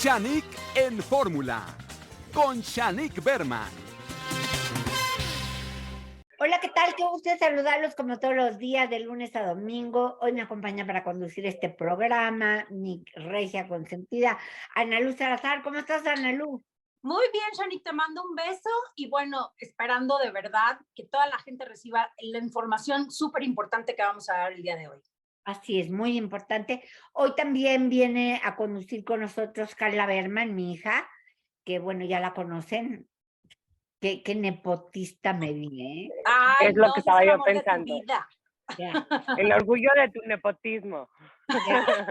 Shanique en Fórmula, con Shanique Berman. Hola, ¿qué tal? Qué gusto saludarlos como todos los días, de lunes a domingo. Hoy me acompaña para conducir este programa mi regia consentida, Ana Luz Salazar. ¿Cómo estás, Ana Luz? Muy bien, Shanique, te mando un beso y bueno, esperando de verdad que toda la gente reciba la información súper importante que vamos a dar el día de hoy. Así es, muy importante. Hoy también viene a conducir con nosotros Carla Berman, mi hija, que bueno, ya la conocen. Qué nepotista me vi, ¿eh? Ay, es lo que estaba yo el pensando. Ya. El orgullo de tu nepotismo. Ya.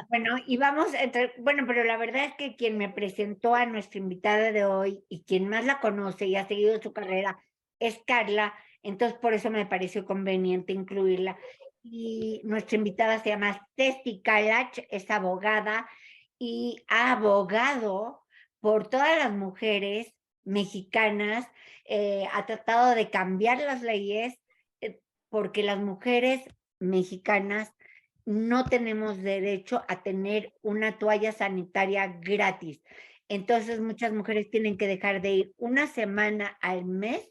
Bueno, y vamos a entrar, bueno, pero la verdad es que quien me presentó a nuestra invitada de hoy y quien más la conoce y ha seguido su carrera es Carla, entonces por eso me pareció conveniente incluirla. Y nuestra invitada se llama Ceci Kalach, es abogada y ha abogado por todas las mujeres mexicanas, ha tratado de cambiar las leyes porque las mujeres mexicanas no tenemos derecho a tener una toalla sanitaria gratis. Entonces muchas mujeres tienen que dejar de ir una semana al mes,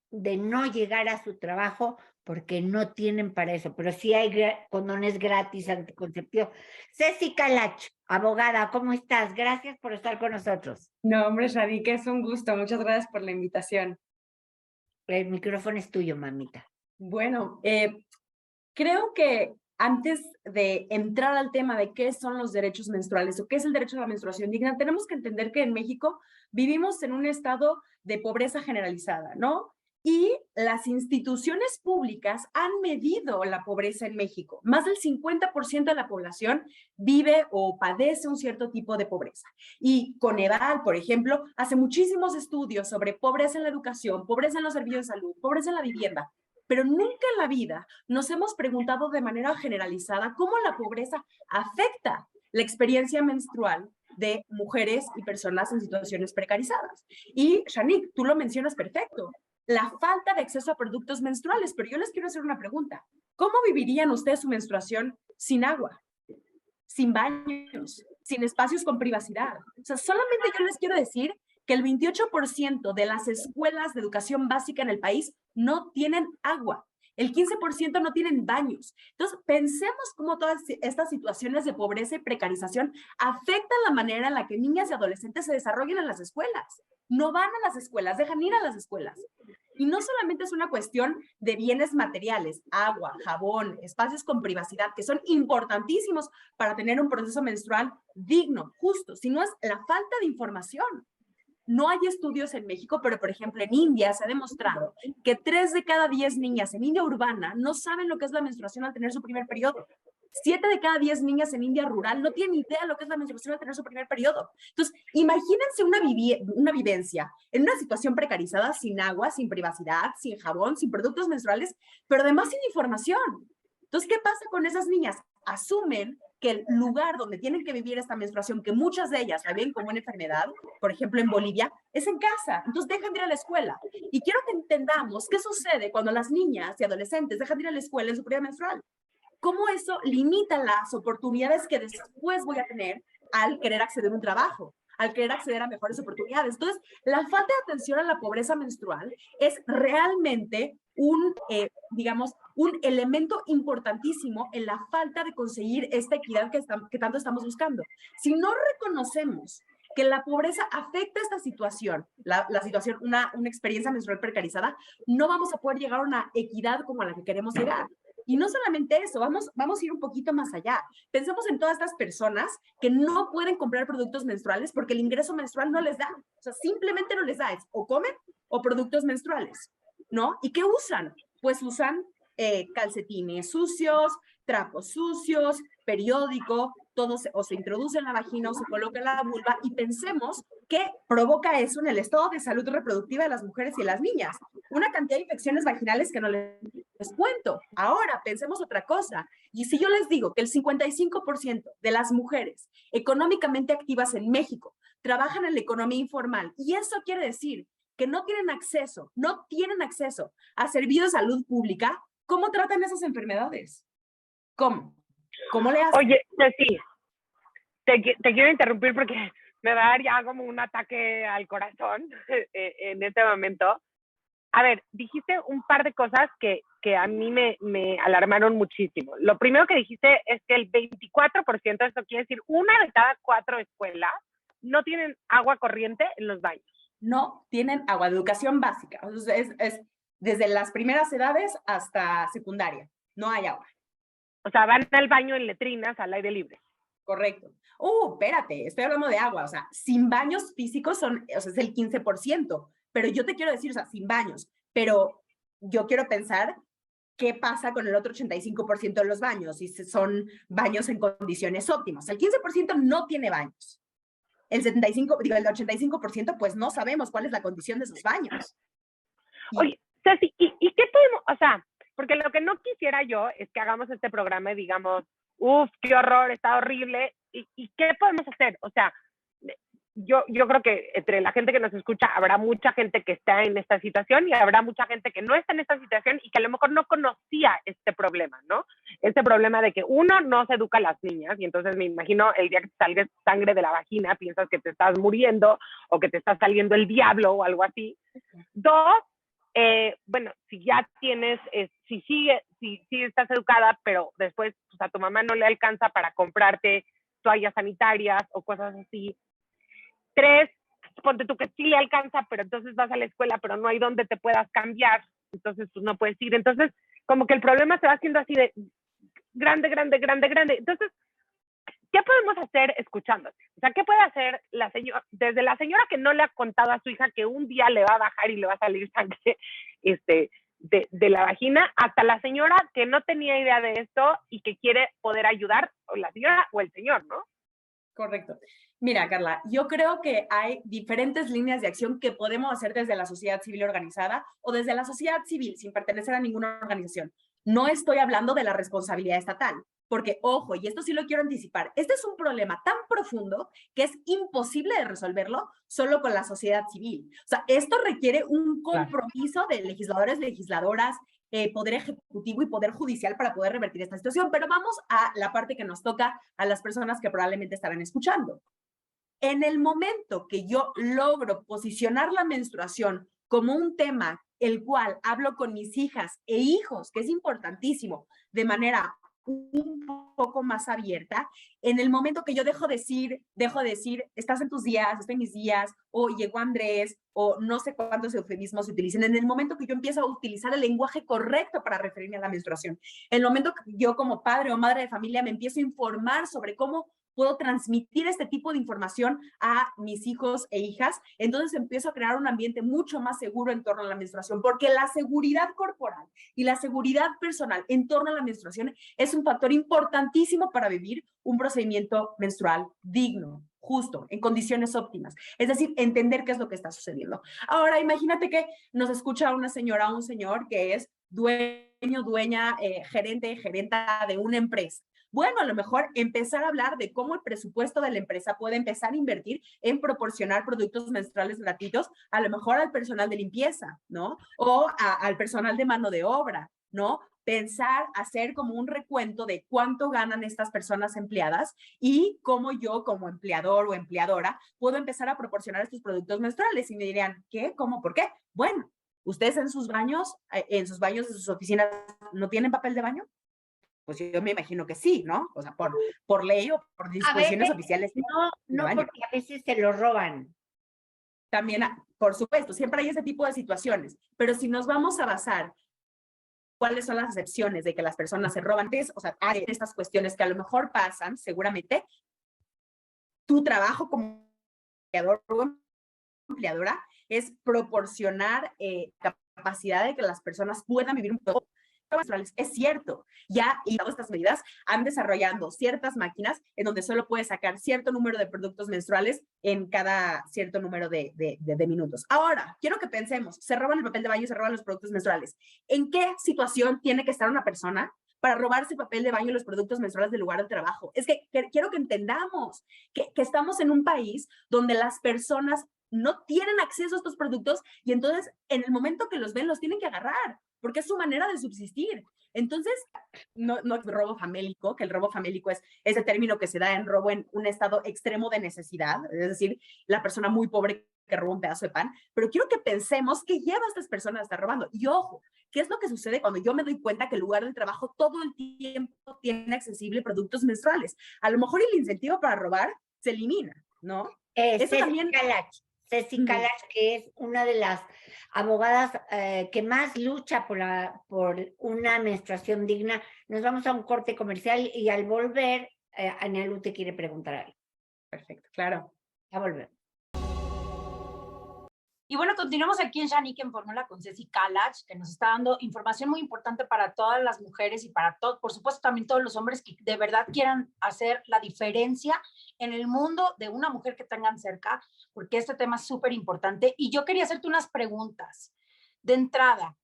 de no llegar a su trabajo porque no tienen para eso, pero sí hay condones gratis anticonceptivos. Ceci Kalach, abogada, ¿cómo estás? Gracias por estar con nosotros. No, hombre, Shanique, es un gusto. Muchas gracias por la invitación. El micrófono es tuyo, mamita. Bueno, creo que antes de entrar al tema de qué son los derechos menstruales o qué es el derecho a la menstruación digna, tenemos que entender que en México vivimos en un estado de pobreza generalizada, ¿no? Y las instituciones públicas han medido la pobreza en México. Más del 50% de la población vive o padece un cierto tipo de pobreza. Y Coneval, por ejemplo, hace muchísimos estudios sobre pobreza en la educación, pobreza en los servicios de salud, pobreza en la vivienda. Pero nunca en la vida nos hemos preguntado de manera generalizada cómo la pobreza afecta la experiencia menstrual de mujeres y personas en situaciones precarizadas. Y Shanique, tú lo mencionas perfecto, la falta de acceso a productos menstruales, pero yo les quiero hacer una pregunta. ¿Cómo vivirían ustedes su menstruación sin agua, sin baños, sin espacios con privacidad? O sea, solamente yo les quiero decir que el 28% de las escuelas de educación básica en el país no tienen agua. El 15% no tienen baños. Entonces, pensemos cómo todas estas situaciones de pobreza y precarización afectan la manera en la que niñas y adolescentes se desarrollan en las escuelas. No van a las escuelas, dejan ir a las escuelas. Y no solamente es una cuestión de bienes materiales, agua, jabón, espacios con privacidad, que son importantísimos para tener un proceso menstrual digno, justo, sino es la falta de información. No hay estudios en México, pero por ejemplo en India se ha demostrado que 3 de cada 10 niñas en India urbana no saben lo que es la menstruación al tener su primer periodo. 7 de cada 10 niñas en India rural no tienen idea de lo que es la menstruación al tener su primer periodo. Entonces, imagínense una vivencia en una situación precarizada, sin agua, sin privacidad, sin jabón, sin productos menstruales, pero además sin información. Entonces, ¿qué pasa con esas niñas? Asumen que el lugar donde tienen que vivir esta menstruación, que muchas de ellas la ven como una enfermedad, por ejemplo en Bolivia, es en casa. Entonces dejan de ir a la escuela. Y quiero que entendamos qué sucede cuando las niñas y adolescentes dejan de ir a la escuela en su periodo menstrual. Cómo eso limita las oportunidades que después voy a tener al querer acceder a un trabajo, al querer acceder a mejores oportunidades. Entonces, la falta de atención a la pobreza menstrual es realmente digamos, un elemento importantísimo en la falta de conseguir esta equidad que tanto estamos buscando. Si no reconocemos que la pobreza afecta esta situación, la situación, una experiencia menstrual precarizada, no vamos a poder llegar a una equidad como a la que queremos llegar. Y no solamente eso, vamos a ir un poquito más allá. Pensemos en todas estas personas que no pueden comprar productos menstruales porque el ingreso menstrual no les da. O sea, simplemente no les da. Es o comen o productos menstruales, ¿no? ¿Y qué usan? Pues usan calcetines sucios, trapos sucios, periódico, todo o se introduce en la vagina o se coloca en la vulva, y pensemos qué provoca eso en el estado de salud reproductiva de las mujeres y de las niñas. Una cantidad de infecciones vaginales que no les cuento. Ahora, pensemos otra cosa. Y si yo les digo que el 55% de las mujeres económicamente activas en México trabajan en la economía informal, y eso quiere decir que no tienen acceso a servicios de salud pública, ¿cómo tratan esas enfermedades? ¿Cómo? ¿Cómo le hacen? Oye, Ceci, te quiero interrumpir porque me va a dar ya como un ataque al corazón en este momento. A ver, dijiste un par de cosas que a mí me alarmaron muchísimo. Lo primero que dijiste es que el 24%, esto quiere decir 1 de cada 4 escuelas, no tienen agua corriente en los baños. No tienen agua de educación básica. O sea, es desde las primeras edades hasta secundaria. No hay agua. O sea, van al baño en letrinas al aire libre. Correcto. Espérate, estoy hablando de agua. O sea, sin baños físicos es el 15%. Pero yo te quiero decir, o sea, sin baños. Pero yo quiero pensar qué pasa con el otro 85% de los baños, si son baños en condiciones óptimas. El 15% no tiene baños. El 85%, pues no sabemos cuál es la condición de esos baños. Oye, Ceci, ¿y qué podemos, o sea, porque lo que no quisiera yo es que hagamos este programa y digamos, qué horror, está horrible, ¿y qué podemos hacer? O sea, yo creo que entre la gente que nos escucha habrá mucha gente que está en esta situación y habrá mucha gente que no está en esta situación y que a lo mejor no conocía este problema, ¿no? Este problema de que uno, no se educa a las niñas y entonces me imagino el día que te salga sangre de la vagina piensas que te estás muriendo o que te está saliendo el diablo o algo así. 2, bueno, si ya tienes, si estás educada, pero después pues, a tu mamá no le alcanza para comprarte toallas sanitarias o cosas así. 3, ponte tú que sí le alcanza, pero entonces vas a la escuela, pero no hay donde te puedas cambiar, entonces pues no puedes ir. Entonces, como que el problema se va haciendo así de grande. Entonces, ¿qué podemos hacer escuchándote? O sea, ¿qué puede hacer la señora, desde la señora que no le ha contado a su hija que un día le va a bajar y le va a salir sangre de la vagina, hasta la señora que no tenía idea de esto y que quiere poder ayudar, o la señora o el señor, ¿no? Correcto. Mira, Carla, yo creo que hay diferentes líneas de acción que podemos hacer desde la sociedad civil organizada o desde la sociedad civil sin pertenecer a ninguna organización. No estoy hablando de la responsabilidad estatal, porque, ojo, y esto sí lo quiero anticipar, este es un problema tan profundo que es imposible de resolverlo solo con la sociedad civil. O sea, esto requiere un compromiso de legisladores, legisladoras, poder ejecutivo y poder judicial para poder revertir esta situación. Pero vamos a la parte que nos toca a las personas que probablemente estarán escuchando. En el momento que yo logro posicionar la menstruación como un tema el cual hablo con mis hijas e hijos, que es importantísimo, de manera un poco más abierta, en el momento que yo dejo de decir, estás en tus días, estoy en mis días, o llegó Andrés, o no sé cuántos eufemismos se utilizan, en el momento que yo empiezo a utilizar el lenguaje correcto para referirme a la menstruación, en el momento que yo como padre o madre de familia me empiezo a informar sobre cómo puedo transmitir este tipo de información a mis hijos e hijas, entonces empiezo a crear un ambiente mucho más seguro en torno a la menstruación, porque la seguridad corporal y la seguridad personal en torno a la menstruación es un factor importantísimo para vivir un procedimiento menstrual digno, justo, en condiciones óptimas. Es decir, entender qué es lo que está sucediendo. Ahora, imagínate que nos escucha una señora o un señor que es dueña, gerenta de una empresa. Bueno, a lo mejor empezar a hablar de cómo el presupuesto de la empresa puede empezar a invertir en proporcionar productos menstruales gratuitos, a lo mejor al personal de limpieza, ¿no? O al personal de mano de obra, ¿no? Pensar, hacer como un recuento de cuánto ganan estas personas empleadas y cómo yo como empleador o empleadora puedo empezar a proporcionar estos productos menstruales. Y me dirían, ¿qué? ¿Cómo? ¿Por qué? Bueno, ¿ustedes en sus baños de sus oficinas, no tienen papel de baño? Pues yo me imagino que sí, ¿no? O sea, por ley o por disposiciones oficiales. No, porque a veces se lo roban. También, por supuesto, siempre hay ese tipo de situaciones, pero si nos vamos a basar cuáles son las excepciones de que las personas se roban, o sea, hay estas cuestiones que a lo mejor pasan, seguramente, tu trabajo como empleador o empleadora es proporcionar capacidad de que las personas puedan vivir un poco menstruales. Es cierto, ya y todas estas medidas han desarrollado ciertas máquinas en donde solo puedes sacar cierto número de productos menstruales en cada cierto número de minutos. Ahora, quiero que pensemos, se roban el papel de baño y se roban los productos menstruales. ¿En qué situación tiene que estar una persona para robarse el papel de baño y los productos menstruales del lugar de trabajo? Es que quiero que entendamos que estamos en un país donde las personas no tienen acceso a estos productos y entonces en el momento que los ven los tienen que agarrar. porque es su manera de subsistir. Entonces, no es robo famélico, que el robo famélico es ese término que se da en robo en un estado extremo de necesidad, es decir, la persona muy pobre que roba un pedazo de pan, pero quiero que pensemos qué lleva a estas personas a estar robando. Y ojo, ¿qué es lo que sucede cuando yo me doy cuenta que el lugar del trabajo todo el tiempo tiene accesible productos menstruales? A lo mejor el incentivo para robar se elimina, ¿no? Eso también... Ceci Calach, que es una de las abogadas que más lucha por una menstruación digna. Nos vamos a un corte comercial y al volver, Analu te quiere preguntar algo. Perfecto, claro. A volver. Y bueno, continuamos aquí en Shanique en Fórmula con Ceci Calach, que nos está dando información muy importante para todas las mujeres y para todos, por supuesto, también todos los hombres que de verdad quieran hacer la diferencia en el mundo de una mujer que tengan cerca, porque este tema es súper importante. Y yo quería hacerte unas preguntas. De entrada,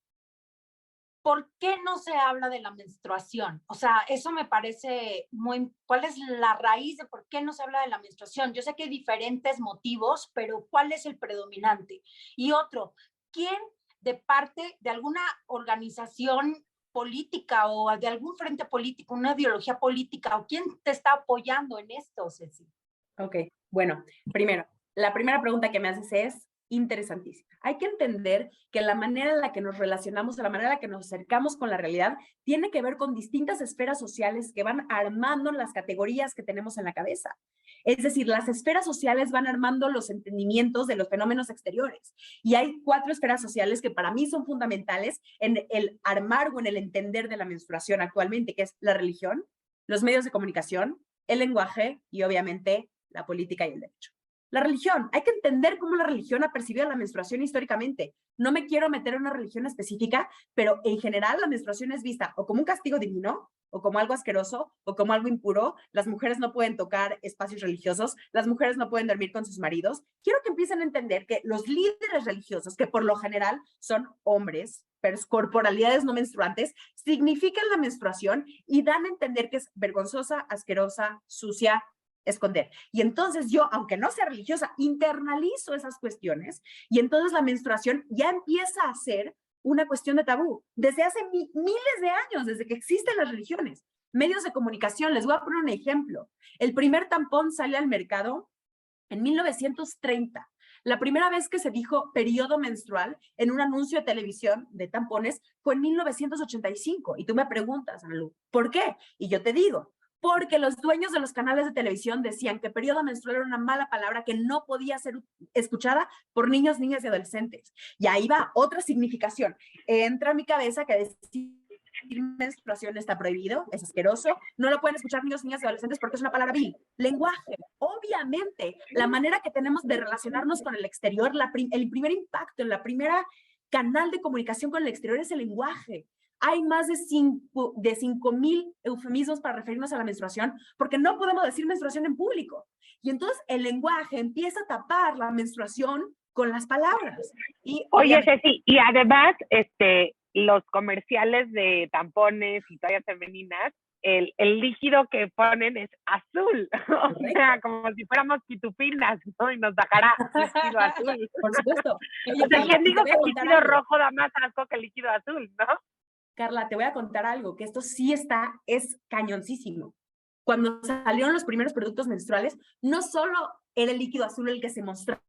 ¿por qué no se habla de la menstruación? O sea, eso me parece muy... ¿Cuál es la raíz de por qué no se habla de la menstruación? Yo sé que hay diferentes motivos, pero ¿cuál es el predominante? Y otro, ¿quién de parte de alguna organización política o de algún frente político, una ideología política, o quién te está apoyando en esto, Ceci? Ok, bueno, primero, la primera pregunta que me haces es interesantísima. Hay que entender que la manera en la que nos relacionamos, la manera en la que nos acercamos con la realidad, tiene que ver con distintas esferas sociales que van armando las categorías que tenemos en la cabeza. Es decir, las esferas sociales van armando los entendimientos de los fenómenos exteriores. Y hay 4 esferas sociales que para mí son fundamentales en el armar o en el entender de la menstruación actualmente, que es la religión, los medios de comunicación, el lenguaje y obviamente la política y el derecho. La religión, hay que entender cómo la religión ha percibido la menstruación históricamente. No me quiero meter en una religión específica, pero en general la menstruación es vista o como un castigo divino, o como algo asqueroso, o como algo impuro. Las mujeres no pueden tocar espacios religiosos, las mujeres no pueden dormir con sus maridos. Quiero que empiecen a entender que los líderes religiosos, que por lo general son hombres, pero corporalidades no menstruantes, significan la menstruación y dan a entender que es vergonzosa, asquerosa, sucia, esconder. Y entonces yo, aunque no sea religiosa, internalizo esas cuestiones y entonces la menstruación ya empieza a ser una cuestión de tabú. Desde hace miles de años, desde que existen las religiones. Medios de comunicación, les voy a poner un ejemplo. El primer tampón sale al mercado en 1930. La primera vez que se dijo periodo menstrual en un anuncio de televisión de tampones fue en 1985. Y tú me preguntas, Analu, ¿por qué? Y yo te digo, porque los dueños de los canales de televisión decían que periodo menstrual era una mala palabra que no podía ser escuchada por niños, niñas y adolescentes. Y ahí va otra significación. Entra a mi cabeza que decir menstruación está prohibido, es asqueroso, no lo pueden escuchar niños, niñas y adolescentes porque es una palabra vil. Lenguaje, obviamente, la manera que tenemos de relacionarnos con el exterior, el primer impacto, la primera canal de comunicación con el exterior es el lenguaje. Hay más de 5,000 eufemismos para referirnos a la menstruación porque no podemos decir menstruación en público. Y entonces el lenguaje empieza a tapar la menstruación con las palabras. Y, oye, Ceci, y además, los comerciales de tampones y toallas femeninas, el líquido que ponen es azul. O sea, como si fuéramos pitufinas, ¿no? Y nos bajará líquido azul. Por supuesto. Oye, o sea, ¿quién dijo que el líquido rojo da más asco que el líquido azul, no? Carla, te voy a contar algo, que esto sí es cañoncísimo. Cuando salieron los primeros productos menstruales, no solo era el líquido azul el que se mostraba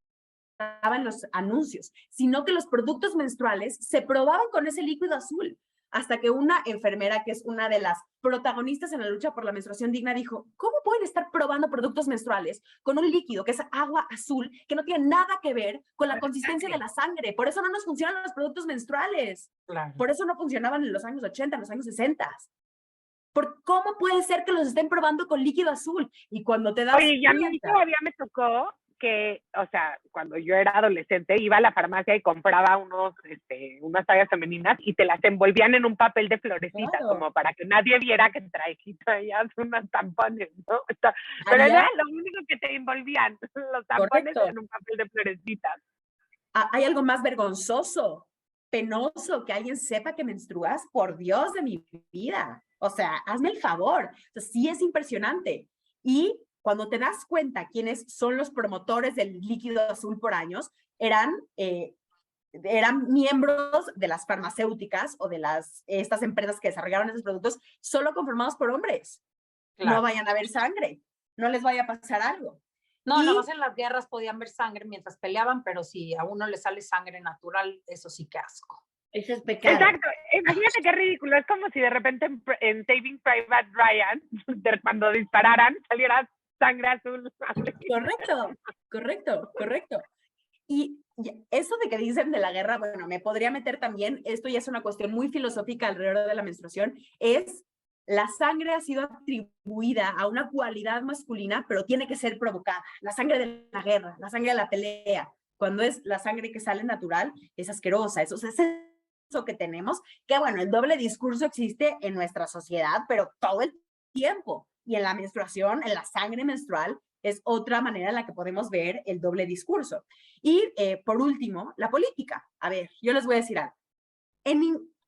en los anuncios, sino que los productos menstruales se probaban con ese líquido azul. Hasta que una enfermera, que es una de las protagonistas en la lucha por la menstruación digna, dijo, ¿cómo pueden estar probando productos menstruales con un líquido que es agua azul, que no tiene nada que ver con la consistencia de la sangre? Por eso no nos funcionan los productos menstruales. Claro. Por eso no funcionaban en los años 80, en los años 60. ¿Cómo puede ser que los estén probando con líquido azul? Y cuando te das Oye, y a mí todavía me tocó que, o sea, cuando yo era adolescente, iba a la farmacia y compraba unas toallas femeninas y te las envolvían en un papel de florecita, claro, como para que nadie viera que traías unos tampones, ¿no? Pero era lo único que te envolvían, los tampones. Correcto. En un papel de florecitas. ¿Hay algo más vergonzoso, penoso, que alguien sepa que menstruas? Por Dios de mi vida. O sea, hazme el favor. O sea, sí es impresionante. Y cuando te das cuenta quiénes son los promotores del líquido azul por años, eran eran miembros de las farmacéuticas o de estas empresas que desarrollaron esos productos solo conformados por hombres. Claro. No vayan a ver sangre, no les vaya a pasar algo. No, Y- nada más en las guerras podían ver sangre mientras peleaban, pero si a uno le sale sangre natural, eso sí que asco. Eso es pecado. Exacto. Imagínate qué ridículo. Es como si de repente en Saving Private Ryan, cuando dispararan, saliera sangre azul. Correcto. Y eso de que dicen de la guerra, bueno, me podría meter también, esto ya es una cuestión muy filosófica alrededor de la menstruación, es la sangre ha sido atribuida a una cualidad masculina, pero tiene que ser provocada. La sangre de la guerra, la sangre de la pelea, cuando es la sangre que sale natural, es asquerosa. Eso es eso que tenemos, que bueno, el doble discurso existe en nuestra sociedad, pero todo el tiempo. Y en la menstruación, en la sangre menstrual, es otra manera en la que podemos ver el doble discurso. Y por último, la política. A ver, yo les voy a decir algo.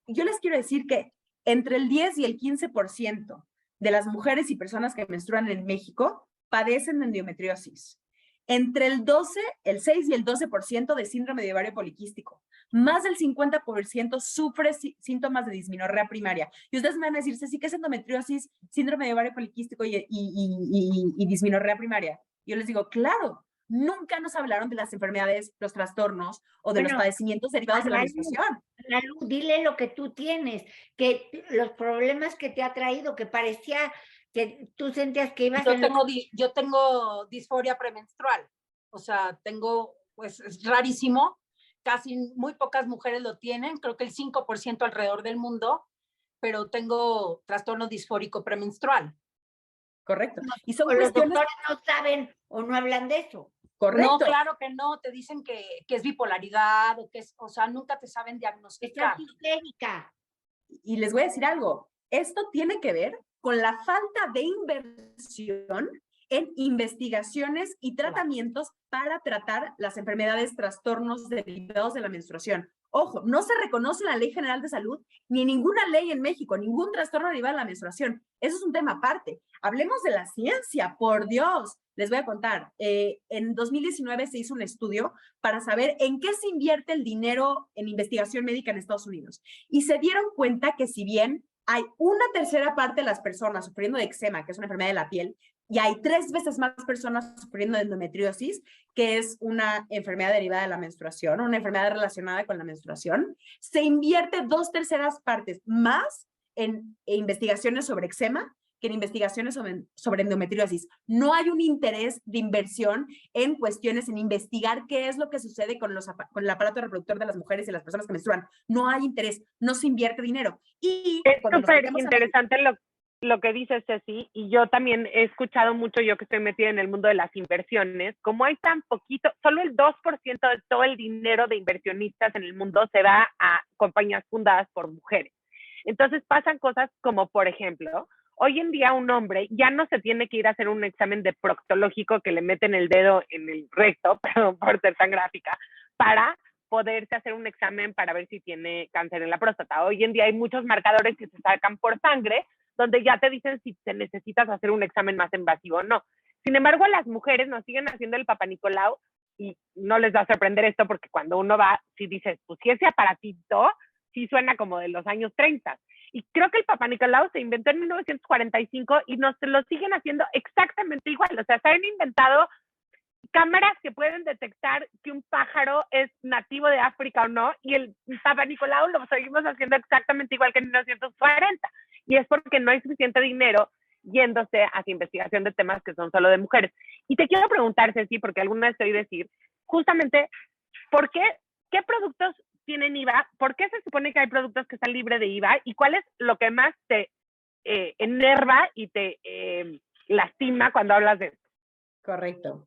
Yo les quiero decir que entre el 10 y el 15% de las mujeres y personas que menstruan en México padecen de endometriosis. Entre el 6 y el 12% de síndrome de ovario poliquístico. Más del 50% sufre síntomas de dismenorrea primaria. Y ustedes me van a decir, sí, ¿qué es endometriosis, síndrome de ovario poliquístico y dismenorrea primaria? Yo les digo, claro, nunca nos hablaron de las enfermedades, los trastornos o de los padecimientos derivados de la menstruación. Analu, dile lo que tú tienes, que los problemas que te ha traído, que parecía que tú sentías que ibas Yo tengo disforia premenstrual, o sea, pues es rarísimo, casi muy pocas mujeres lo tienen, creo que el 5% alrededor del mundo, pero tengo trastorno disfórico premenstrual. Correcto. Y son los cuestiones... doctores no saben o no hablan de eso. Correcto. No, claro que no, te dicen que es bipolaridad o que es, o sea, nunca te saben diagnosticar. Está histérica. Y les voy a decir algo, esto tiene que ver con la falta de inversión en investigaciones y tratamientos para tratar las enfermedades, trastornos derivados de la menstruación. Ojo, no se reconoce en la Ley General de Salud ni ninguna ley en México, ningún trastorno derivado de la menstruación. Eso es un tema aparte. Hablemos de la ciencia, por Dios. Les voy a contar, en 2019 se hizo un estudio para saber en qué se invierte el dinero en investigación médica en Estados Unidos. Y se dieron cuenta que si bien hay una tercera parte de las personas sufriendo de eczema, que es una enfermedad de la piel, y hay 3 veces más personas sufriendo de endometriosis, que es una enfermedad derivada de la menstruación, una enfermedad relacionada con la menstruación, se invierte 2/3 partes más en investigaciones sobre eczema que en investigaciones sobre endometriosis. No hay un interés de inversión en cuestiones, en investigar qué es lo que sucede con el aparato reproductor de las mujeres y las personas que menstruan. No hay interés, no se invierte dinero. Y es súper interesante lo que dice Ceci, y yo también he escuchado mucho, yo que estoy metida en el mundo de las inversiones, como hay tan poquito, solo el 2% de todo el dinero de inversionistas en el mundo se va a compañías fundadas por mujeres. Entonces pasan cosas como, por ejemplo, hoy en día un hombre ya no se tiene que ir a hacer un examen de proctológico que le meten el dedo en el recto, perdón por ser tan gráfica, para poderse hacer un examen para ver si tiene cáncer en la próstata. Hoy en día hay muchos marcadores que se sacan por sangre, donde ya te dicen si te necesitas hacer un examen más invasivo o no. Sin embargo, las mujeres nos siguen haciendo el Papá Nicolau, y no les va a sorprender esto porque cuando uno va, si dices, pues si ese aparatito, sí suena como de los años 30. Y creo que el Papá Nicolau se inventó en 1945 y nos lo siguen haciendo exactamente igual. O sea, se han inventado cámaras que pueden detectar que un pájaro es nativo de África o no, y el Papá Nicolau lo seguimos haciendo exactamente igual que en 1940. Y es porque no hay suficiente dinero yéndose hacia investigación de temas que son solo de mujeres. Y te quiero preguntar, Ceci, porque alguna vez te oí decir, justamente, ¿qué productos tienen IVA? ¿Por qué se supone que hay productos que están libres de IVA? ¿Y cuál es lo que más te enerva y te lastima cuando hablas de esto? Correcto.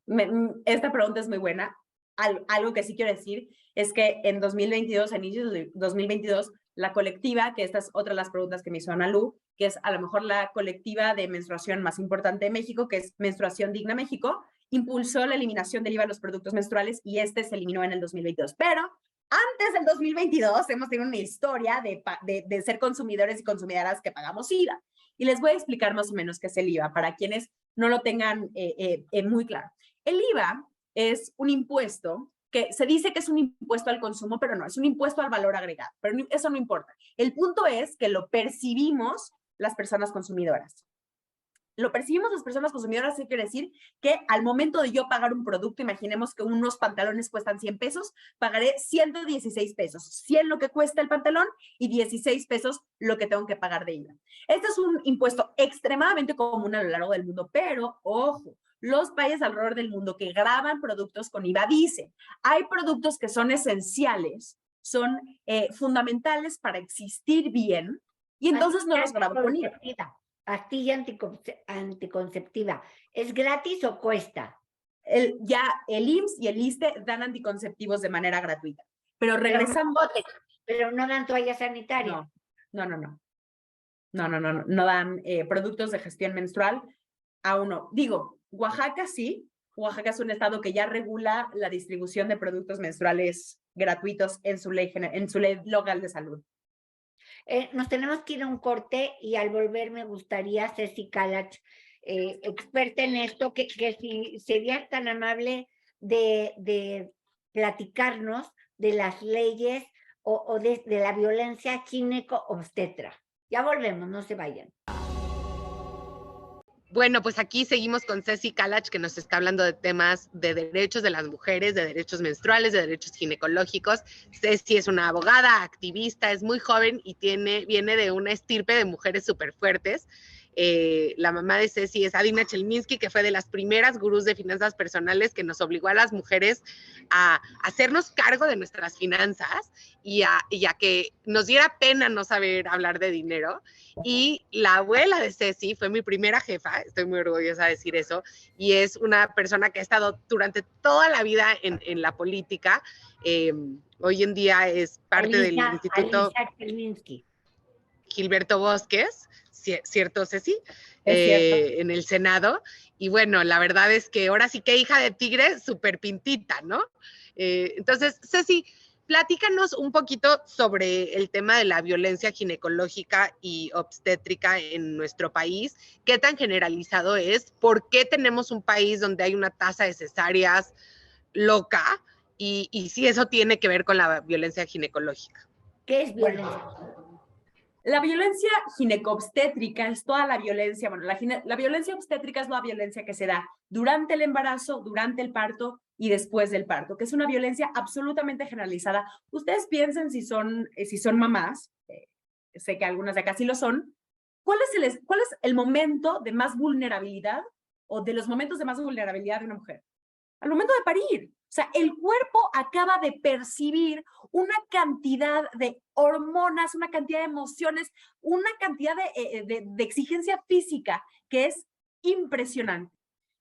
Esta pregunta es muy buena. Algo que sí quiero decir es que en 2022, a inicios de 2022, la colectiva, que esta es otra de las preguntas que me hizo Analu, que es a lo mejor la colectiva de menstruación más importante de México, que es Menstruación Digna México, impulsó la eliminación del IVA de los productos menstruales y se eliminó en el 2022. Pero antes del 2022 hemos tenido una historia de ser consumidores y consumidoras que pagamos IVA. Y les voy a explicar más o menos qué es el IVA para quienes no lo tengan muy claro. El IVA es un impuesto que se dice que es un impuesto al consumo, pero no, es un impuesto al valor agregado. Pero eso no importa. El punto es que lo percibimos las personas consumidoras. Lo percibimos las personas consumidoras, eso quiere decir que al momento de yo pagar un producto, imaginemos que unos pantalones cuestan 100 pesos, pagaré 116 pesos, 100 lo que cuesta el pantalón y 16 pesos lo que tengo que pagar de IVA. Este es un impuesto extremadamente común a lo largo del mundo, pero ojo, los países alrededor del mundo que graban productos con IVA dicen, hay productos que son esenciales, son fundamentales para existir bien y entonces no los graban con IVA. Pastilla anticonceptiva, ¿es gratis o cuesta? El IMSS y el ISSSTE dan anticonceptivos de manera gratuita. Pero regresando... Pero no dan toalla sanitaria. No dan productos de gestión menstrual. Aún no. Digo, Oaxaca sí. Oaxaca es un estado que ya regula la distribución de productos menstruales gratuitos en su ley local de salud. Nos tenemos que ir a un corte y al volver me gustaría, Ceci Kalach, experta en esto, que si sería tan amable de platicarnos de las leyes o de la violencia gineco-obstetra. Ya volvemos, no se vayan. Bueno, pues aquí seguimos con Ceci Kalach, que nos está hablando de temas de derechos de las mujeres, de derechos menstruales, de derechos ginecológicos. Ceci es una abogada, activista, es muy joven y viene de una estirpe de mujeres súper fuertes. La mamá de Ceci es Adina Chelminsky, que fue de las primeras gurús de finanzas personales que nos obligó a las mujeres a hacernos cargo de nuestras finanzas y a que nos diera pena no saber hablar de dinero. Y la abuela de Ceci fue mi primera jefa, estoy muy orgullosa de decir eso, y es una persona que ha estado durante toda la vida en la política. Hoy en día es parte del Instituto Gilberto Bosques, ¿cierto, Ceci? En el Senado. Y bueno, la verdad es que ahora sí que hija de tigre, súper pintita, ¿no? Entonces, Ceci, platícanos un poquito sobre el tema de la violencia ginecológica y obstétrica en nuestro país. ¿Qué tan generalizado es? ¿Por qué tenemos un país donde hay una tasa de cesáreas loca? Y si eso tiene que ver con la violencia ginecológica. ¿Qué es violencia? La violencia ginecobstétrica es toda la violencia, bueno, la violencia obstétrica es la violencia que se da durante el embarazo, durante el parto y después del parto, que es una violencia absolutamente generalizada. Ustedes piensen si son mamás, sé que algunas de acá sí lo son, ¿cuál es el momento de más vulnerabilidad o de los momentos de más vulnerabilidad de una mujer? Al momento de parir. O sea, el cuerpo acaba de percibir una cantidad de hormonas, una cantidad de emociones, una cantidad de exigencia física que es impresionante.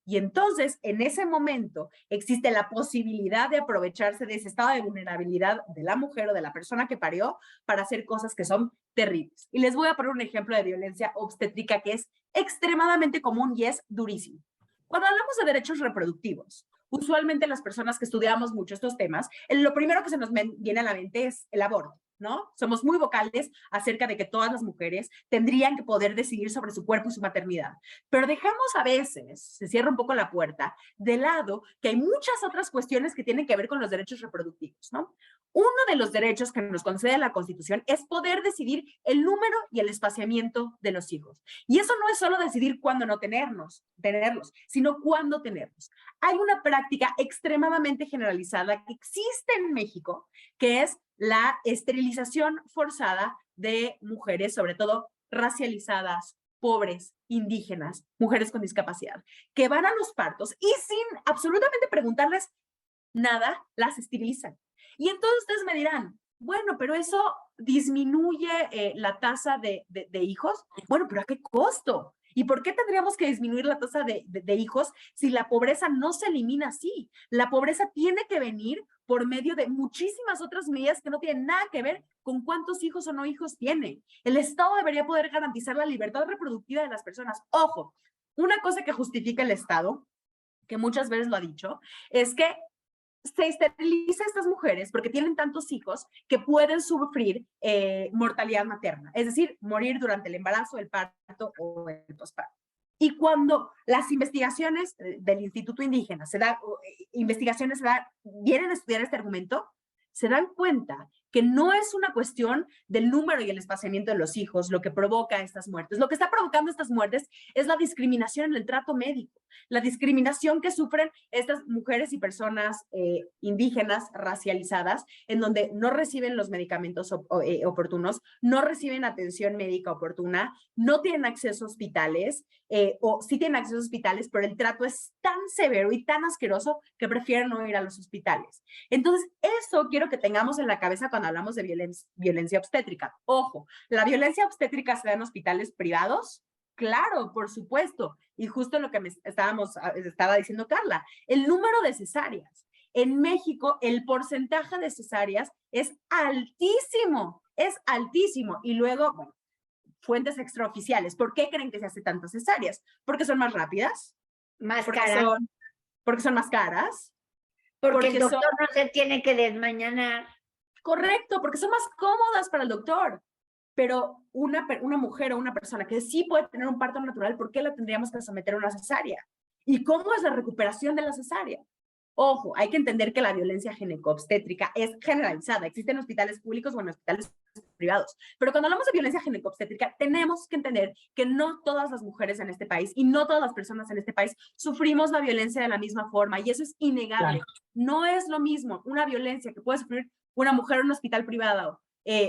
Y entonces, en ese momento, existe la posibilidad de aprovecharse de ese estado de vulnerabilidad de la mujer o de la persona que parió para hacer cosas que son terribles. Y les voy a poner un ejemplo de violencia obstétrica que es extremadamente común y es durísimo. Cuando hablamos de derechos reproductivos, usualmente las personas que estudiamos mucho estos temas, lo primero que se nos viene a la mente es el aborto, ¿no? Somos muy vocales acerca de que todas las mujeres tendrían que poder decidir sobre su cuerpo y su maternidad. Pero dejamos a veces, se cierra un poco la puerta, de lado que hay muchas otras cuestiones que tienen que ver con los derechos reproductivos, ¿no? Uno de los derechos que nos concede la Constitución es poder decidir el número y el espaciamiento de los hijos. Y eso no es solo decidir cuándo no tenerlos, sino cuándo tenerlos. Hay una práctica extremadamente generalizada que existe en México, que es la esterilización forzada de mujeres, sobre todo racializadas, pobres, indígenas, mujeres con discapacidad, que van a los partos y sin absolutamente preguntarles nada, las esterilizan. Y entonces ustedes me dirán, bueno, pero eso disminuye la tasa de hijos. Bueno, pero ¿a qué costo? ¿Y por qué tendríamos que disminuir la tasa de hijos si la pobreza no se elimina así? La pobreza tiene que venir por medio de muchísimas otras medidas que no tienen nada que ver con cuántos hijos o no hijos tiene. El Estado debería poder garantizar la libertad reproductiva de las personas. Ojo, una cosa que justifica el Estado, que muchas veces lo ha dicho, es que se esteriliza a estas mujeres porque tienen tantos hijos que pueden sufrir mortalidad materna, es decir, morir durante el embarazo, el parto o el posparto. Y cuando las investigaciones del Instituto Indígena se da investigaciones vienen a estudiar este argumento, se dan cuenta que no es una cuestión del número y el espaciamiento de los hijos lo que provoca estas muertes. Lo que está provocando estas muertes es la discriminación en el trato médico, la discriminación que sufren estas mujeres y personas indígenas racializadas, en donde no reciben los medicamentos oportunos, no reciben atención médica oportuna, no tienen acceso a hospitales, o sí tienen acceso a hospitales, pero el trato es tan severo y tan asqueroso que prefieren no ir a los hospitales. Entonces, eso quiero que tengamos en la cabeza cuando hablamos de violencia obstétrica. Ojo, ¿la violencia obstétrica se da en hospitales privados? Claro, por supuesto. Y justo lo que estaba diciendo Carla, el número de cesáreas. En México, el porcentaje de cesáreas es altísimo, es altísimo. Y luego, bueno, fuentes extraoficiales. ¿Por qué creen que se hace tantas cesáreas? ¿Porque son más rápidas? Más caras. Porque son más caras. Porque el doctor no se tiene que desmañanar. Correcto, porque son más cómodas para el doctor. Pero una mujer o una persona que sí puede tener un parto natural, ¿por qué la tendríamos que someter a una cesárea? ¿Y cómo es la recuperación de la cesárea? Ojo, hay que entender que la violencia ginecobstétrica es generalizada. Existen hospitales públicos o en hospitales privados. Pero cuando hablamos de violencia ginecobstétrica, tenemos que entender que no todas las mujeres en este país y no todas las personas en este país sufrimos la violencia de la misma forma. Y eso es innegable. Claro. No es lo mismo una violencia que puede sufrir una mujer en un hospital privado,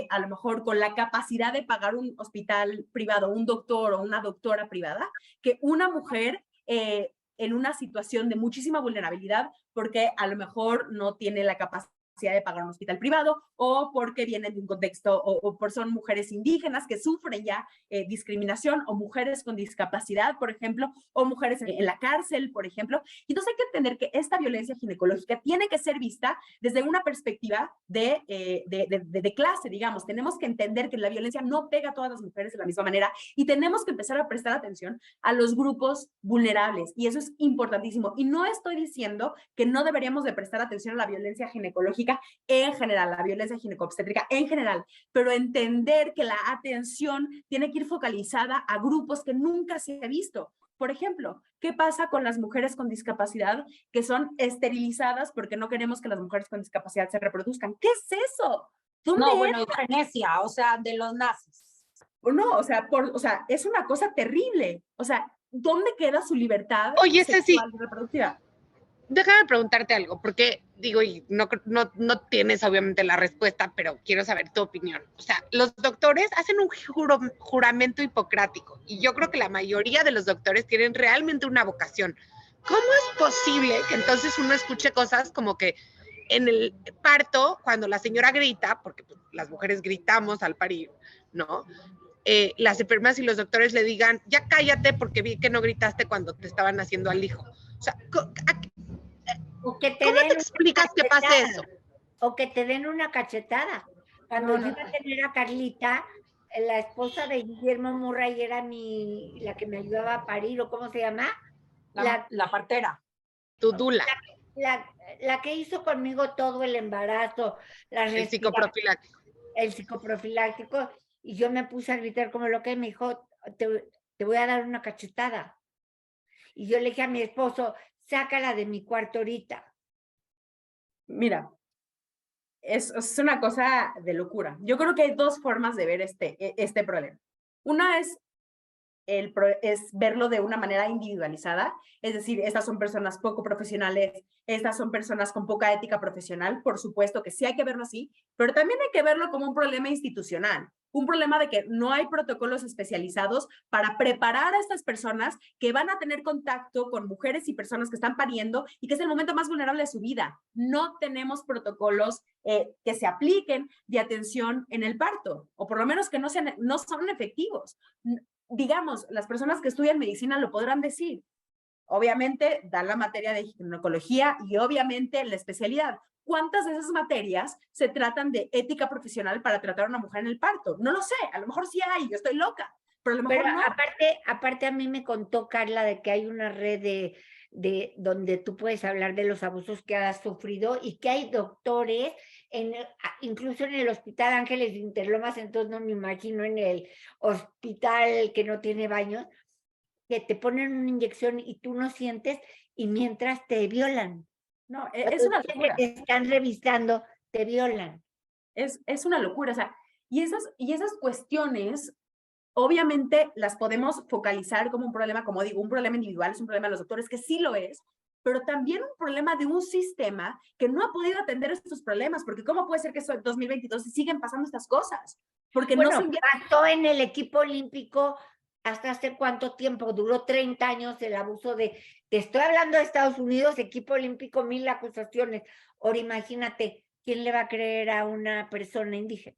a lo mejor con la capacidad de pagar un hospital privado, un doctor o una doctora privada, que una mujer en una situación de muchísima vulnerabilidad porque a lo mejor no tiene la capacidad de pagar un hospital privado o porque vienen de un contexto o son mujeres indígenas que sufren ya discriminación o mujeres con discapacidad, por ejemplo, o mujeres en la cárcel, por ejemplo. Y entonces hay que entender que esta violencia ginecológica tiene que ser vista desde una perspectiva de clase, digamos. Tenemos que entender que la violencia no pega a todas las mujeres de la misma manera y tenemos que empezar a prestar atención a los grupos vulnerables y eso es importantísimo. Y no estoy diciendo que no deberíamos de prestar atención a la violencia ginecológica en general, la violencia ginecobstétrica en general, pero entender que la atención tiene que ir focalizada a grupos que nunca se ha visto. Por ejemplo, ¿qué pasa con las mujeres con discapacidad que son esterilizadas porque no queremos que las mujeres con discapacidad se reproduzcan? ¿Qué es eso? No, bueno, eugenesia, o sea, de los nazis. No, o sea, es una cosa terrible. O sea, ¿dónde queda su libertad sexual y reproductiva? Déjame preguntarte algo, porque digo, y no tienes obviamente la respuesta, pero quiero saber tu opinión. O sea, los doctores hacen un juramento hipocrático y yo creo que la mayoría de los doctores tienen realmente una vocación. ¿Cómo es posible que entonces uno escuche cosas como que en el parto, cuando la señora grita, porque pues, las mujeres gritamos al parir, ¿no? Las enfermeras y los doctores le digan, ya cállate porque vi que no gritaste cuando te estaban haciendo al hijo. O sea, ¿cómo te explicas que pase eso? O que te den una cachetada. Cuando yo iba a tener a Carlita, la esposa de Guillermo Murray era la que me ayudaba a parir, ¿o cómo se llama? La partera. Tu dula. La que hizo conmigo todo el embarazo. El psicoprofiláctico. El psicoprofiláctico. Y yo me puse a gritar como lo que me dijo, te voy a dar una cachetada. Y yo le dije a mi esposo, sácala de mi cuarto ahorita. Mira, es una cosa de locura. Yo creo que hay dos formas de ver este problema. Una es verlo de una manera individualizada, es decir, estas son personas poco profesionales, estas son personas con poca ética profesional, por supuesto que sí hay que verlo así, pero también hay que verlo como un problema institucional, un problema de que no hay protocolos especializados para preparar a estas personas que van a tener contacto con mujeres y personas que están pariendo y que es el momento más vulnerable de su vida. No tenemos protocolos que se apliquen de atención en el parto, o por lo menos que no son efectivos. Digamos, las personas que estudian medicina lo podrán decir. Obviamente, dan la materia de ginecología y obviamente la especialidad. ¿Cuántas de esas materias se tratan de ética profesional para tratar a una mujer en el parto? No lo sé, a lo mejor sí hay, yo estoy loca, pero a lo mejor no. Aparte a mí me contó Carla de que hay una red de donde tú puedes hablar de los abusos que has sufrido y que hay doctores, incluso en el Hospital Ángeles de Interlomas, entonces no me imagino en el hospital que no tiene baños, que te ponen una inyección y tú no sientes y mientras te violan. No, Cuando es una dicen que locura. te están revisando, te violan. Es una locura, o sea, y esas cuestiones, obviamente las podemos focalizar como un problema, como digo, un problema individual, es un problema de los doctores, que sí lo es, pero también un problema de un sistema que no ha podido atender estos problemas, porque ¿cómo puede ser que eso en 2022 siguen pasando estas cosas? Porque no se Bueno, invierte. pasó en el equipo olímpico hasta hace cuánto tiempo, duró 30 años el abuso te estoy hablando de Estados Unidos, equipo olímpico, 1000 acusaciones. Ahora imagínate, ¿quién le va a creer a una persona indígena?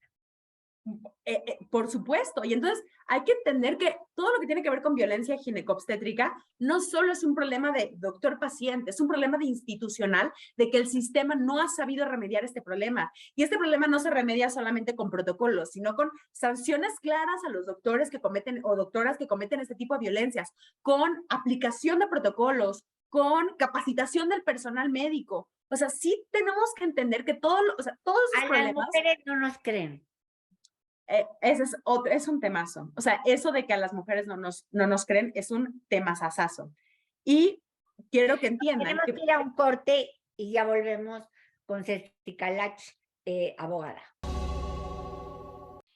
Por supuesto, y entonces hay que entender que todo lo que tiene que ver con violencia ginecobstétrica no solo es un problema de doctor-paciente, es un problema de institucional, de que el sistema no ha sabido remediar este problema. Y este problema no se remedia solamente con protocolos, sino con sanciones claras a los doctores que cometen o doctoras que cometen este tipo de violencias, con aplicación de protocolos, con capacitación del personal médico. O sea, sí tenemos que entender que todos esos A las problemas... mujeres no nos creen. Ese es un temazo. O sea, eso de que a las mujeres no nos creen es un temazazazo. Y quiero que entiendan Tenemos que ir a un corte y ya volvemos con Ceci Calach, abogada.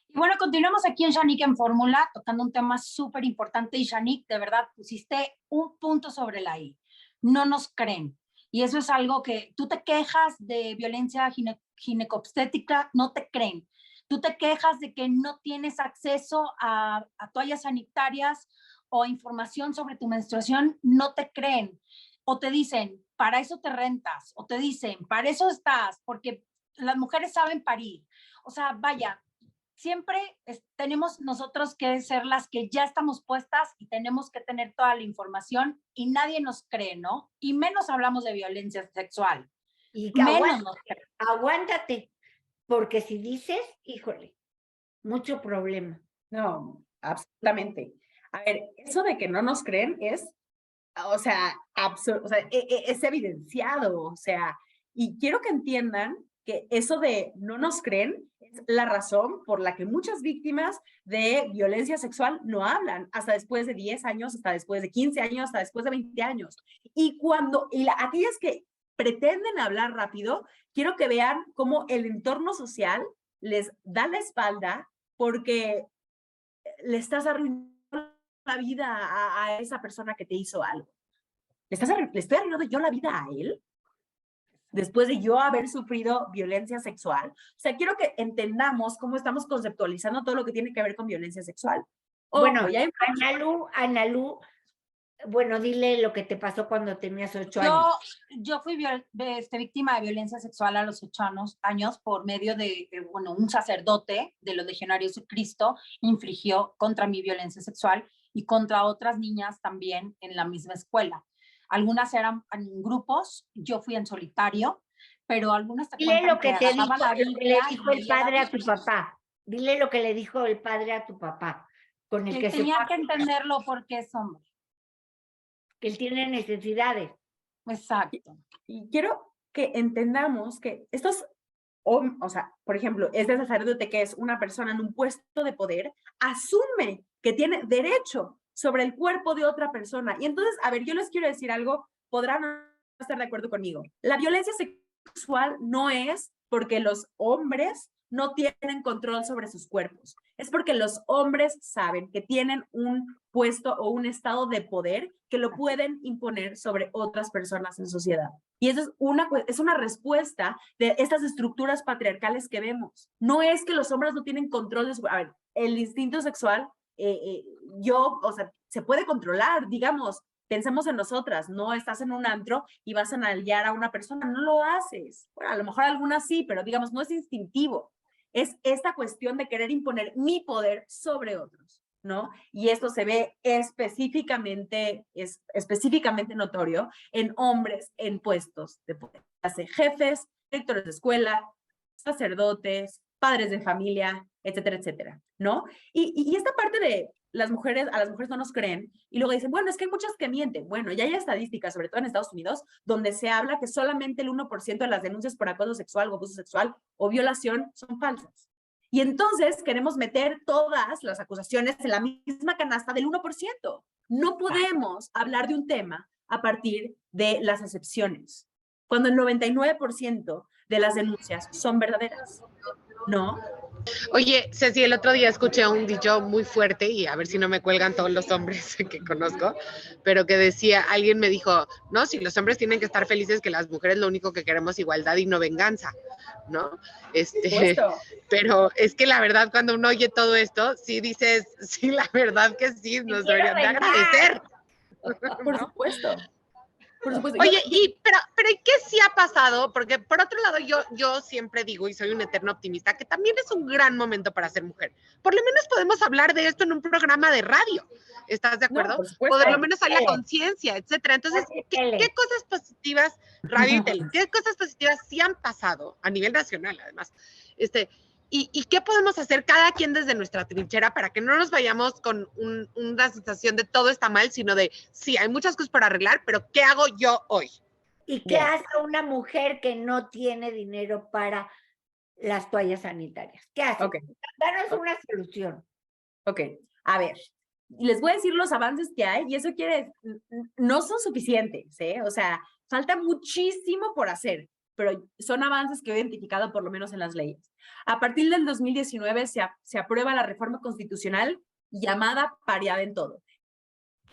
Y bueno, continuamos aquí en Shanique en Fórmula, tocando un tema súper importante. Y Shanique, de verdad, pusiste un punto sobre la I. No nos creen. Y eso es algo que tú te quejas de violencia ginecobstétrica, no te creen. Tú te quejas de que no tienes acceso a toallas sanitarias o a información sobre tu menstruación, no te creen. O te dicen, para eso te rentas. O te dicen, para eso estás, porque las mujeres saben parir. O sea, vaya, siempre tenemos nosotros que ser las que ya estamos puestas y tenemos que tener toda la información y nadie nos cree, ¿no? Y menos hablamos de violencia sexual. Y menos nos creen. aguántate, porque si dices, híjole, mucho problema. No, absolutamente. A ver, eso de que no nos creen es, o sea, es evidenciado, o sea, y quiero que entiendan que eso de no nos creen es la razón por la que muchas víctimas de violencia sexual no hablan hasta después de 10 años, hasta después de 15 años, hasta después de 20 años. Y aquellas que pretenden hablar rápido, quiero que vean cómo el entorno social les da la espalda porque le estás arruinando la vida a esa persona que te hizo algo. ¿Le estoy arruinando yo la vida a él? Después de yo haber sufrido violencia sexual. O sea, quiero que entendamos cómo estamos conceptualizando todo lo que tiene que ver con violencia sexual. Bueno, Analú, bueno, dile lo que te pasó cuando tenías 8 años. Yo fui víctima de violencia sexual a los 8 años por medio de, un sacerdote de los Legionarios de Cristo infligió contra mi violencia sexual y contra otras niñas también en la misma escuela. Algunas eran en grupos, yo fui en solitario, pero algunas te Dile lo que te dijo, le dijo el padre a tu papá. Dile lo que le dijo el padre a tu papá. Con el que tenía que entenderlo porque es hombre. Que él tiene necesidades. Exacto. Y quiero que entendamos que estos, o sea, por ejemplo, este sacerdote que es una persona en un puesto de poder, asume que tiene derecho sobre el cuerpo de otra persona. Y entonces, a ver, yo les quiero decir algo, podrán no estar de acuerdo conmigo. La violencia sexual no es porque los hombres no tienen control sobre sus cuerpos. Es porque los hombres saben que tienen un puesto o un estado de poder que lo pueden imponer sobre otras personas en sociedad. Y eso es una respuesta de estas estructuras patriarcales que vemos. No es que los hombres no tienen control de su... A ver, el instinto sexual, o sea, se puede controlar, digamos, pensemos en nosotras, no estás en un antro y vas a nalguear a una persona, no lo haces. Bueno, a lo mejor algunas sí, pero digamos, no es instintivo. Es esta cuestión de querer imponer mi poder sobre otros, ¿no? Y esto se ve específicamente notorio en hombres en puestos de poder. Hace jefes, directores de escuela, sacerdotes, padres de familia, etcétera, etcétera, ¿no? Y esta parte de a las mujeres no nos creen y luego dicen, bueno, es que hay muchas que mienten. Bueno, ya hay estadísticas, sobre todo en Estados Unidos, donde se habla que solamente el 1% de las denuncias por acoso sexual o abuso sexual o violación son falsas. Y entonces queremos meter todas las acusaciones en la misma canasta del 1%. No podemos hablar de un tema a partir de las excepciones. cuando el 99% de las denuncias son verdaderas, ¿no? Oye, Ceci, el otro día escuché un dicho muy fuerte, y a ver si no me cuelgan todos los hombres que conozco, pero que decía, alguien me dijo, no, si los hombres tienen que estar felices, que las mujeres lo único que queremos es igualdad y no venganza, ¿no? Pero es que la verdad, cuando uno oye todo esto, sí dices, sí, la verdad que sí, nos deberían de agradecer. Por supuesto. Por supuesto. Oye, pero ¿qué sí ha pasado? Porque por otro lado, yo siempre digo, y soy un eterno optimista, que también es un gran momento para ser mujer. Por lo menos podemos hablar de esto en un programa de radio. ¿Estás de acuerdo? No, por supuesto. Por lo menos haya conciencia, etcétera. Entonces, ¿qué cosas positivas, radio y tele, qué cosas positivas sí han pasado a nivel nacional, además? ¿Y qué podemos hacer cada quien desde nuestra trinchera para que no nos vayamos con una sensación de todo está mal, sino de, sí, hay muchas cosas por arreglar, pero ¿qué hago yo hoy? ¿Y qué hace una mujer que no tiene dinero para las toallas sanitarias? ¿Qué hace? Okay. Danos una solución. Ok, a ver, les voy a decir los avances que hay y eso no son suficientes, ¿eh? O sea, falta muchísimo por hacer, pero son avances que he identificado por lo menos en las leyes. A partir del 2019 se aprueba la reforma constitucional llamada paridad en todo,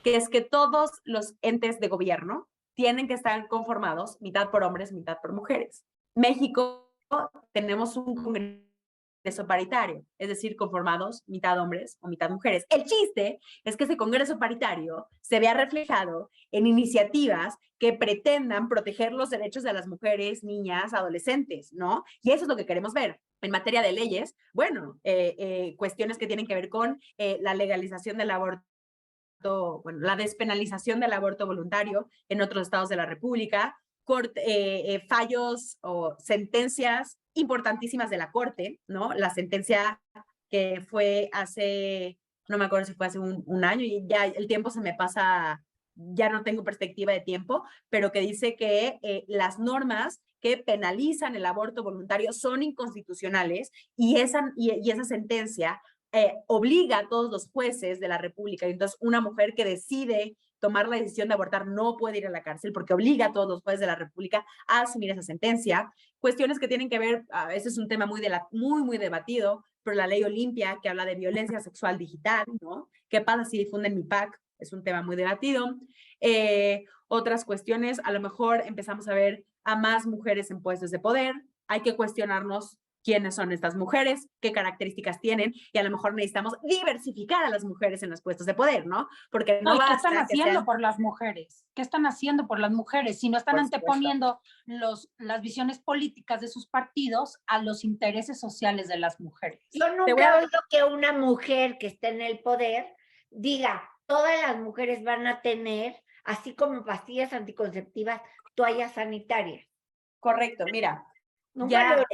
que es que todos los entes de gobierno tienen que estar conformados mitad por hombres, mitad por mujeres. México tenemos un Congreso paritario, es decir, conformados mitad hombres o mitad mujeres. El chiste es que ese Congreso paritario se vea reflejado en iniciativas que pretendan proteger los derechos de las mujeres, niñas, adolescentes, ¿no? Y eso es lo que queremos ver. En materia de leyes, bueno, cuestiones que tienen que ver con la legalización del aborto, bueno, la despenalización del aborto voluntario en otros estados de la República, fallos o sentencias importantísimas de la Corte, ¿no? La sentencia que fue hace, no me acuerdo si fue hace un año, y ya el tiempo se me pasa, ya no tengo perspectiva de tiempo, pero que dice que las normas que penalizan el aborto voluntario son inconstitucionales y esa sentencia obliga a todos los jueces de la República, y entonces una mujer que decide tomar la decisión de abortar no puede ir a la cárcel porque obliga a todos los jueces de la República a asumir esa sentencia. Cuestiones que tienen que ver, a veces es un tema muy debatido, pero la ley Olimpia, que habla de violencia sexual digital, ¿no? ¿Qué pasa si difunden mi pack? Es un tema muy debatido. Otras cuestiones, a lo mejor empezamos a ver a más mujeres en puestos de poder. Hay que cuestionarnos quiénes son estas mujeres, qué características tienen, y a lo mejor necesitamos diversificar a las mujeres en los puestos de poder, ¿no? Porque no ¿qué están haciendo por las mujeres? ¿Qué están haciendo por las mujeres? Si no están anteponiendo las visiones políticas de sus partidos a los intereses sociales de las mujeres. Yo nunca he oído que una mujer que esté en el poder diga, todas las mujeres van a tener, así como pastillas anticonceptivas, toallas sanitarias. Correcto, mira, ya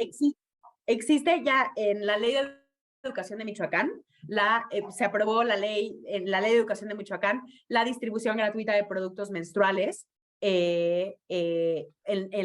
existe ya en la ley de educación de Michoacán, se aprobó en la ley de educación de Michoacán, la distribución gratuita de productos menstruales en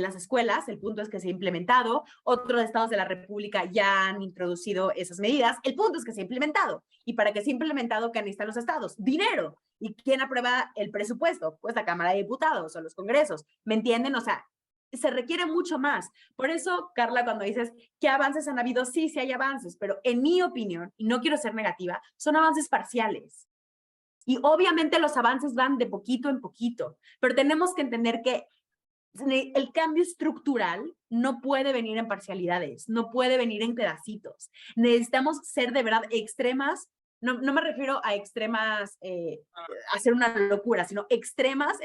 las escuelas. El punto es que se ha implementado. Otros estados de la República ya han introducido esas medidas. El punto es que se ha implementado. Y para que se ha implementado, ¿qué necesitan los estados? Dinero. ¿Y quién aprueba el presupuesto? Pues la Cámara de Diputados o los congresos. ¿Me entienden? O sea, se requiere mucho más. Por eso, Carla, cuando dices ¿qué avances han habido? Sí, sí hay avances, pero en mi opinión, y no quiero ser negativa, son avances parciales. Y obviamente los avances van de poquito en poquito, pero tenemos que entender que el cambio estructural no puede venir en parcialidades, no puede venir en pedacitos. Necesitamos ser de verdad extremas, no me refiero a extremas, hacer una locura, sino extremas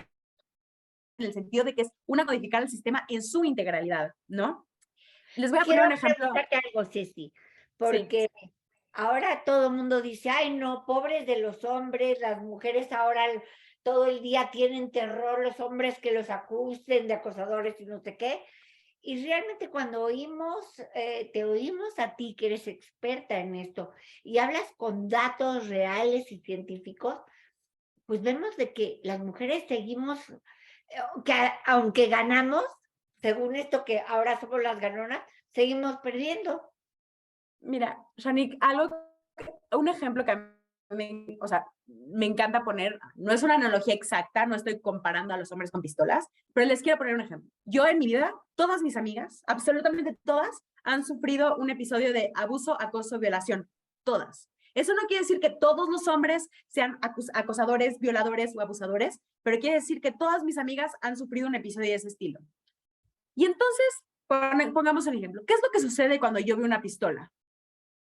en el sentido de que es modificar el sistema en su integralidad, ¿no? Les voy a poner un ejemplo. Algo, Ceci, porque ahora todo el mundo dice, ay no, pobres de los hombres, las mujeres ahora todo el día tienen terror, los hombres que los acusen de acosadores y no sé qué. Y realmente cuando te oímos a ti, que eres experta en esto, y hablas con datos reales y científicos, pues vemos de que las mujeres seguimos, que aunque ganamos, según esto que ahora somos las ganonas, seguimos perdiendo. Mira, Shanique, un ejemplo que a mí o sea, me encanta poner, no es una analogía exacta, no estoy comparando a los hombres con pistolas, pero les quiero poner un ejemplo. Yo en mi vida, todas mis amigas, absolutamente todas, han sufrido un episodio de abuso, acoso, violación. Todas. Eso no quiere decir que todos los hombres sean acosadores, violadores o abusadores, pero quiere decir que todas mis amigas han sufrido un episodio de ese estilo. Y entonces, pongamos el ejemplo. ¿Qué es lo que sucede cuando yo veo una pistola?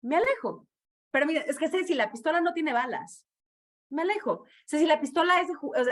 Me alejo. Pero mira, es que sé si la pistola no tiene balas. Me alejo. Sé si la pistola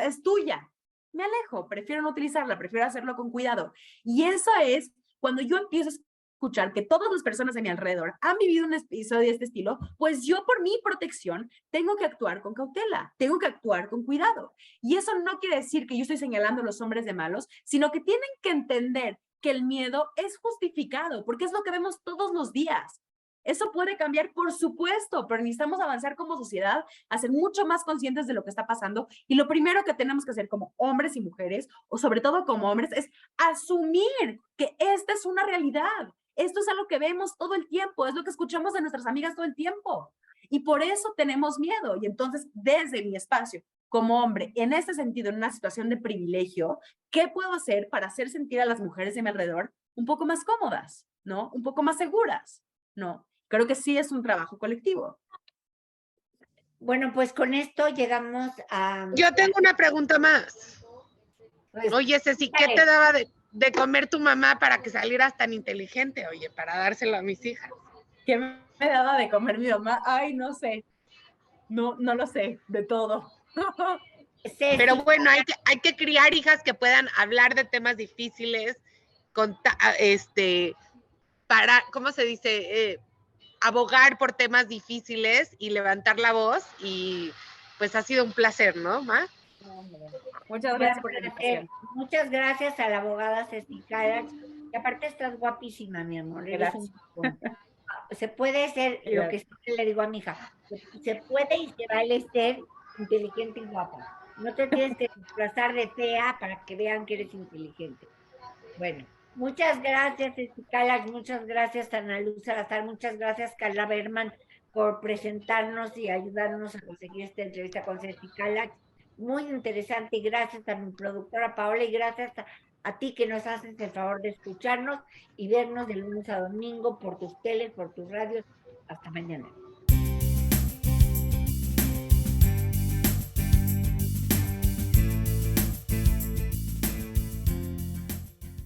es tuya. Me alejo. Prefiero no utilizarla, prefiero hacerlo con cuidado. Y eso es cuando yo empiezo a escuchar que todas las personas de mi alrededor han vivido un episodio de este estilo, pues yo por mi protección tengo que actuar con cautela, tengo que actuar con cuidado. Y eso no quiere decir que yo estoy señalando a los hombres de malos, sino que tienen que entender que el miedo es justificado, porque es lo que vemos todos los días. Eso puede cambiar, por supuesto, pero necesitamos avanzar como sociedad, a ser mucho más conscientes de lo que está pasando. Y lo primero que tenemos que hacer como hombres y mujeres, o sobre todo como hombres, es asumir que esta es una realidad. Esto es algo que vemos todo el tiempo, es lo que escuchamos de nuestras amigas todo el tiempo. Y por eso tenemos miedo. Y entonces, desde mi espacio, como hombre, en este sentido, en una situación de privilegio, ¿qué puedo hacer para hacer sentir a las mujeres de mi alrededor un poco más cómodas, ¿no? Un poco más seguras, ¿no? Creo que sí es un trabajo colectivo. Bueno, pues con esto llegamos a... Yo tengo una pregunta más. Pues, Oye, Ceci, ¿qué te daba de comer tu mamá para que salieras tan inteligente? Oye, para dárselo a mis hijas. ¿Qué me daba de comer mi mamá? Ay, no sé. No lo sé, de todo. Ceci, Pero bueno, hay que criar hijas que puedan hablar de temas difíciles, para, ¿cómo se dice? Abogar por temas difíciles y levantar la voz, y pues ha sido un placer, ¿no, Ma? Muchas gracias por la invitación. muchas gracias a la abogada Ceci Calach, que aparte estás guapísima, mi amor. Eres se puede ser lo que siempre le digo a mi hija, se puede y se vale ser inteligente y guapa. No te tienes que disfrazar de fea para que vean que eres inteligente. Bueno, muchas gracias, Ceci Calach, muchas gracias, Ana Luz Salazar, muchas gracias, Carla Berman, por presentarnos y ayudarnos a conseguir esta entrevista con Ceci Calach. Muy interesante, y gracias a mi productora Paola, y gracias a ti que nos haces el favor de escucharnos y vernos de lunes a domingo por tus teles, por tus radios. Hasta mañana.